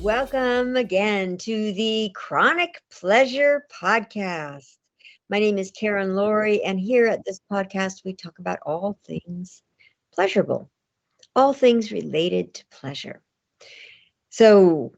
Welcome again to the Chronic Pleasure Podcast. My name is Karen Laurie, and here at this podcast, we talk about all things pleasurable, all things related to pleasure. So,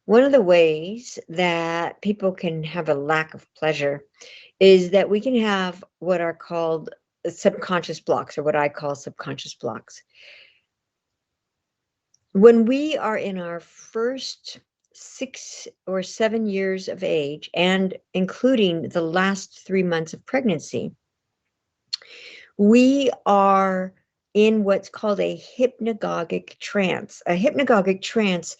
one of the ways that people can have a lack of pleasure is that we can have what are called subconscious blocks, or what I call subconscious blocks. When we are in our first 6 or 7 years of age, and including the last 3 months of pregnancy, we are in what's called a hypnagogic trance. A hypnagogic trance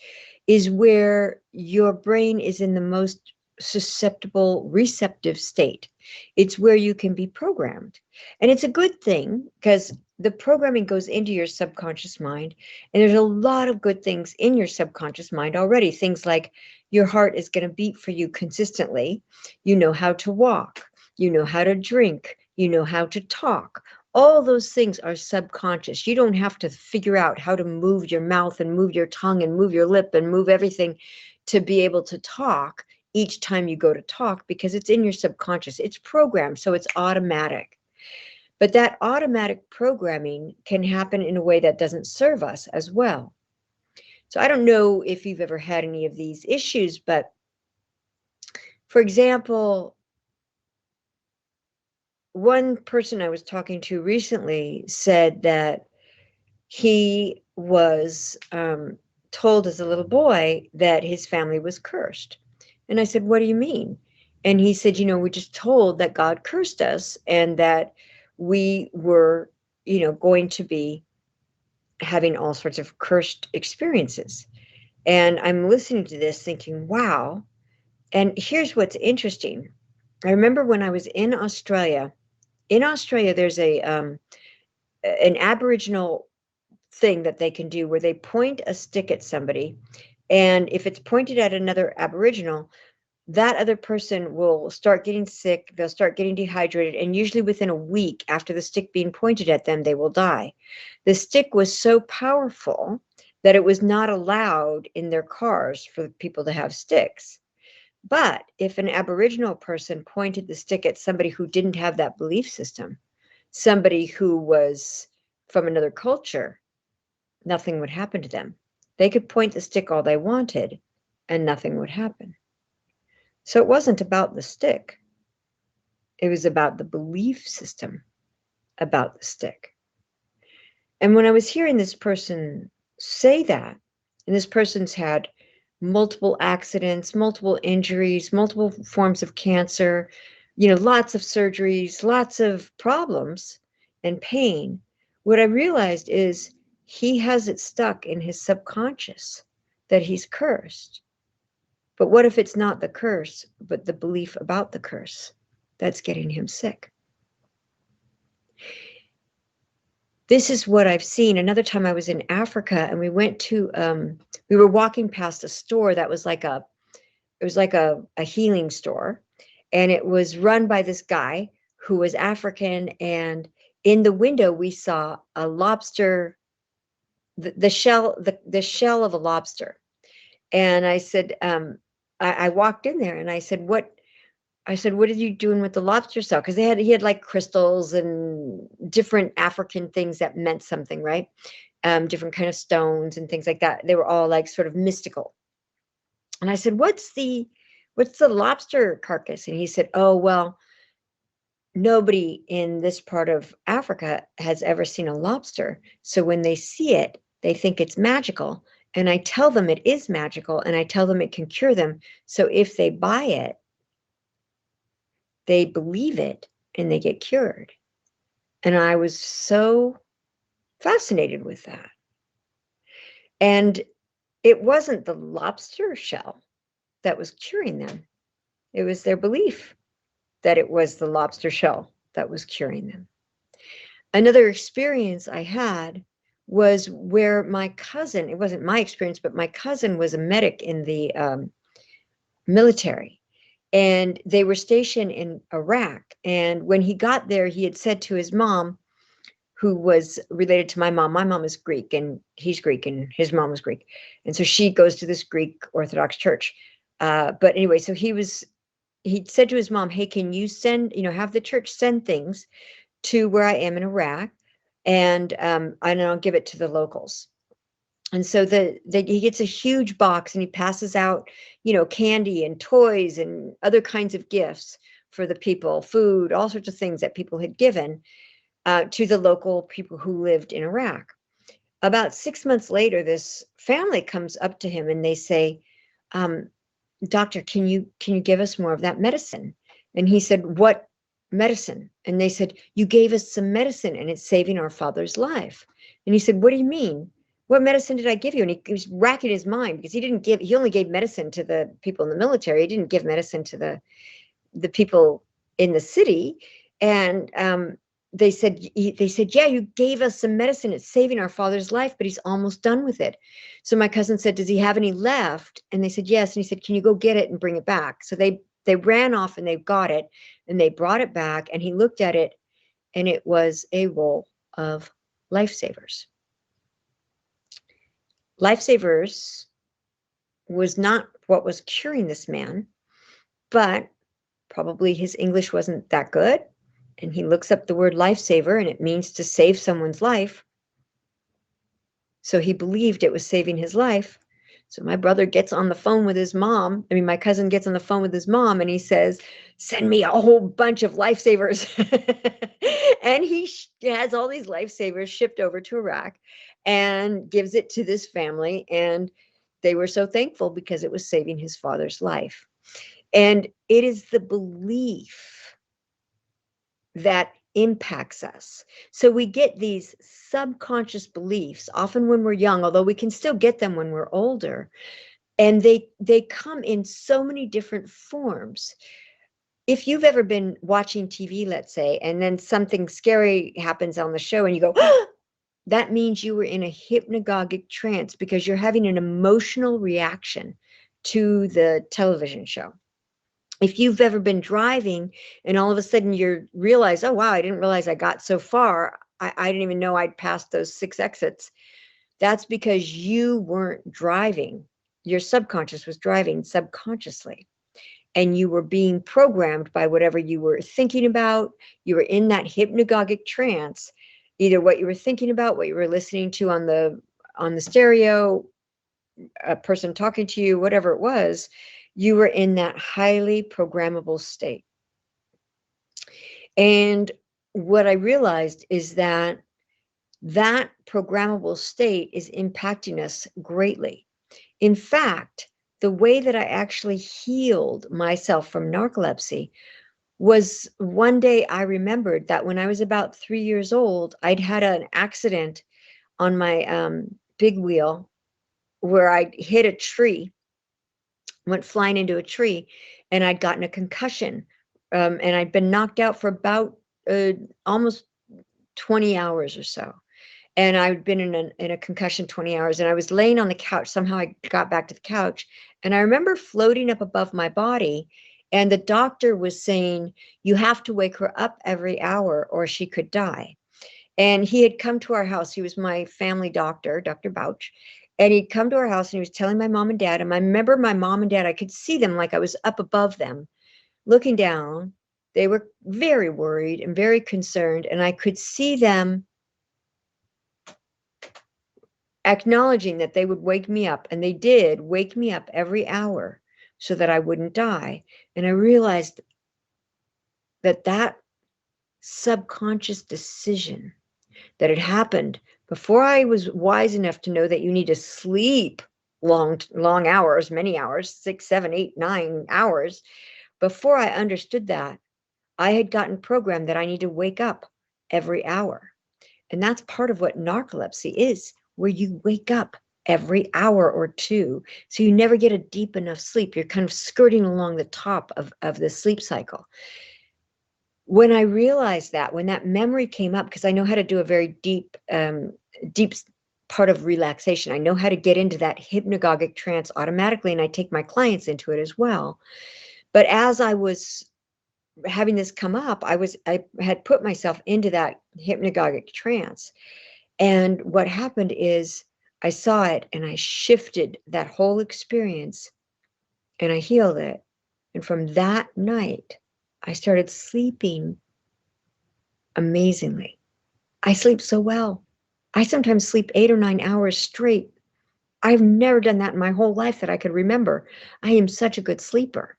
is where your brain is in the most susceptible, receptive state. It's where you can be programmed. And it's a good thing because the programming goes into your subconscious mind. And there's a lot of good things in your subconscious mind already. Things like your heart is going to beat for you consistently. You know how to walk. You know how to drink. You know how to talk. All those things are subconscious. You don't have to figure out how to move your mouth and move your tongue and move your lip and move everything to be able to talk each time you go to talk, because it's in your subconscious. It's programmed, so it's automatic. But that automatic programming can happen in a way that doesn't serve us as well. So I don't know if you've ever had any of these issues, but for example, one person I was talking to recently said that he was told as a little boy that his family was cursed. And I said, "What do you mean?" And he said, "We're just told that God cursed us and that we were, going to be having all sorts of cursed experiences." And I'm listening to this thinking, wow. And here's what's interesting. I remember when I was in Australia. In Australia, there's an Aboriginal thing that they can do where they point a stick at somebody, and if it's pointed at another Aboriginal, that other person will start getting sick, they'll start getting dehydrated, and usually within a week after the stick being pointed at them, they will die. The stick was so powerful that it was not allowed in their cars for people to have sticks. But if an Aboriginal person pointed the stick at somebody who didn't have that belief system, somebody who was from another culture, nothing would happen to them. They could point the stick all they wanted and nothing would happen. So it wasn't about the stick. It was about the belief system about the stick. And when I was hearing this person say that, and this person's had multiple accidents, multiple injuries, multiple forms of cancer, lots of surgeries, lots of problems and pain, what I realized is he has it stuck in his subconscious that he's cursed. But what if it's not the curse, but the belief about the curse that's getting him sick? This is what I've seen. Another time I was in Africa, and we went to, we were walking past a store that was like it was like a healing store, and it was run by this guy who was African. And in the window, we saw a lobster, the shell of a lobster. And I said, I walked in there and I said, what are you doing with the lobster shell? Because he had like crystals and different African things that meant something, right? Different kind of stones and things like that. They were all like sort of mystical. And I said, what's the lobster carcass? And he said, oh, well, nobody in this part of Africa has ever seen a lobster. So when they see it, they think it's magical. And I tell them it is magical, and I tell them it can cure them. So if they buy it, they believe it and they get cured. And I was so fascinated with that. And it wasn't the lobster shell that was curing them. It was their belief that it was the lobster shell that was curing them. Another experience I had was where my cousin, it wasn't my experience, but my cousin was a medic in the military. And they were stationed in Iraq. And when he got there, he had said to his mom, who was related to my mom. My mom is Greek and he's Greek and his mom was Greek. And so she goes to this Greek Orthodox church. But anyway, so he said to his mom, hey, can you send, have the church send things to where I am in Iraq, and I'll give it to the locals. And so he gets a huge box and he passes out, candy and toys and other kinds of gifts for the people, food, all sorts of things that people had given to the local people who lived in Iraq. About 6 months later, this family comes up to him and they say, doctor, can you give us more of that medicine? And he said, what medicine? And they said, you gave us some medicine and it's saving our father's life. And he said, what do you mean? What medicine did I give you? And he was racking his mind because he only gave medicine to the people in the military. He didn't give medicine to the people in the city. And they said, yeah, you gave us some medicine. It's saving our father's life, but he's almost done with it. So my cousin said, does he have any left? And they said, yes. And he said, can you go get it and bring it back? So they ran off and they got it and they brought it back, and he looked at it and it was a roll of Lifesavers. Lifesavers was not what was curing this man, but probably his English wasn't that good. And he looks up the word lifesaver and it means to save someone's life. So he believed it was saving his life. So my brother gets on the phone with his mom. My cousin gets on the phone with his mom and he says, send me a whole bunch of Lifesavers. And he has all these Lifesavers shipped over to Iraq and gives it to this family. And they were so thankful because it was saving his father's life. And it is the belief that impacts us. So we get these subconscious beliefs, often when we're young, although we can still get them when we're older. And they come in so many different forms. If you've ever been watching TV, let's say, and then something scary happens on the show and you go, ah! That means you were in a hypnagogic trance because you're having an emotional reaction to the television show. If you've ever been driving and all of a sudden you realize, oh, wow, I didn't realize I got so far. I didn't even know I'd passed those 6 exits. That's because you weren't driving. Your subconscious was driving subconsciously. And you were being programmed by whatever you were thinking about. You were in that hypnagogic trance, either what you were thinking about, what you were listening to on the stereo, a person talking to you, whatever it was. You were in that highly programmable state. And what I realized is that programmable state is impacting us greatly. In fact, the way that I actually healed myself from narcolepsy was one day I remembered that when I was about 3 years old, I'd had an accident on my big wheel where I hit a tree, went flying into a tree, and I'd gotten a concussion. And I'd been knocked out for about almost 20 hours or so. And I'd been in a concussion 20 hours, and I was laying on the couch. Somehow I got back to the couch, and I remember floating up above my body, and the doctor was saying, you have to wake her up every hour or she could die. And he had come to our house. He was my family doctor, Dr. Bouch. And he'd come to our house and he was telling my mom and dad. And I remember my mom and dad, I could see them like I was up above them, looking down. They were very worried and very concerned. And I could see them acknowledging that they would wake me up. And they did wake me up every hour so that I wouldn't die. And I realized that subconscious decision that had happened before I was wise enough to know that you need to sleep long hours, many hours, 6, 7, 8, 9 hours. Before I understood that, I had gotten programmed that I need to wake up every hour. And that's part of what narcolepsy is, where you wake up every hour or two. So you never get a deep enough sleep. You're kind of skirting along the top of the sleep cycle. When I realized that, when that memory came up, because I know how to do a very deep part of relaxation. I know how to get into that hypnagogic trance automatically, and I take my clients into it as well. But as I was having this come up, I had put myself into that hypnagogic trance. And what happened is I saw it and I shifted that whole experience and I healed it. And from that night, I started sleeping amazingly. I sleep so well. I sometimes sleep 8 or 9 hours straight. I've never done that in my whole life that I could remember. I am such a good sleeper.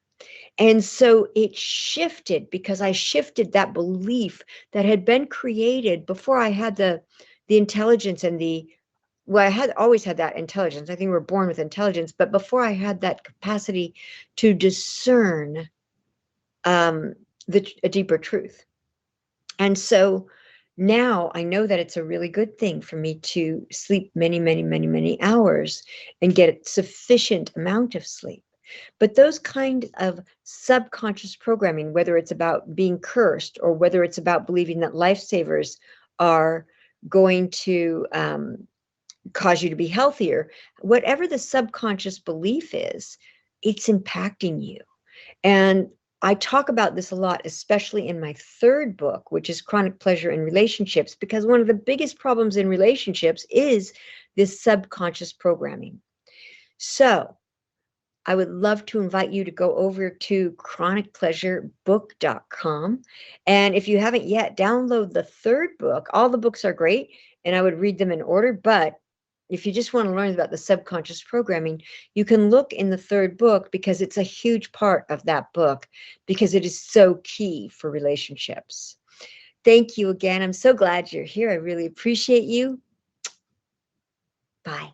And so it shifted because I shifted that belief that had been created before I had the intelligence and I had always had that intelligence. I think we're born with intelligence, but before I had that capacity to discern a deeper truth. And so now I know that it's a really good thing for me to sleep many, many, many, many hours and get sufficient amount of sleep. But those kind of subconscious programming, whether it's about being cursed or whether it's about believing that lifesavers are going to cause you to be healthier, whatever the subconscious belief is, it's impacting you. And I talk about this a lot, especially in my third book, which is Chronic Pleasure in Relationships, because one of the biggest problems in relationships is this subconscious programming. So I would love to invite you to go over to chronicpleasurebook.com. And if you haven't yet, download the third book. All the books are great, and I would read them in order. But if you just want to learn about the subconscious programming, you can look in the third book because it's a huge part of that book because it is so key for relationships. Thank you again. I'm so glad you're here. I really appreciate you. Bye.